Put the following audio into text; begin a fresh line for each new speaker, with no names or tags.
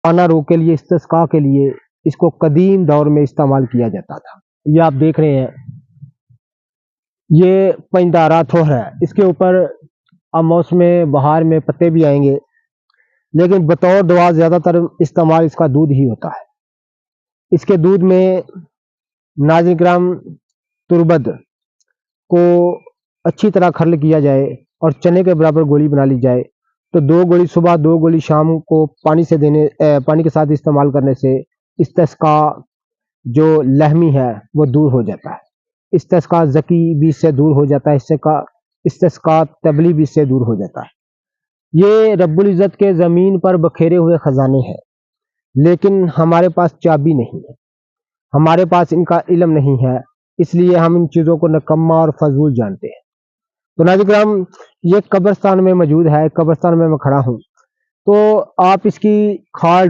پانا رو کے لیے، استسقاء کے لیے اس کو قدیم دور میں استعمال کیا جاتا تھا۔ یہ آپ دیکھ رہے ہیں، یہ پنجدارا تھوہر ہے، اس کے اوپر اب موسم بہار میں پتے بھی آئیں گے، لیکن بطور دوا زیادہ تر استعمال اس کا دودھ ہی ہوتا ہے۔ اس کے دودھ میں ناظرین کرام تربت کو اچھی طرح کھرل کیا جائے اور چنے کے برابر گولی بنا لی جائے تو 2 گولی صبح 2 گولی شام کو پانی کے ساتھ استعمال کرنے سے استسقاء جو لہمی ہے وہ دور ہو جاتا ہے، استسقاء ذکی بھی اس سے دور ہو جاتا ہے، استسقاء تبلی بھی اس سے دور ہو جاتا ہے۔ یہ رب العزت کے زمین پر بکھیرے ہوئے خزانے ہیں، لیکن ہمارے پاس چابی نہیں ہے، ہمارے پاس ان کا علم نہیں ہے، اس لیے ہم ان چیزوں کو نکما اور فضول جانتے ہیں۔ تو ناظرین کرام، یہ قبرستان میں موجود ہے، قبرستان میں کھڑا ہوں، تو آپ اس کی کھال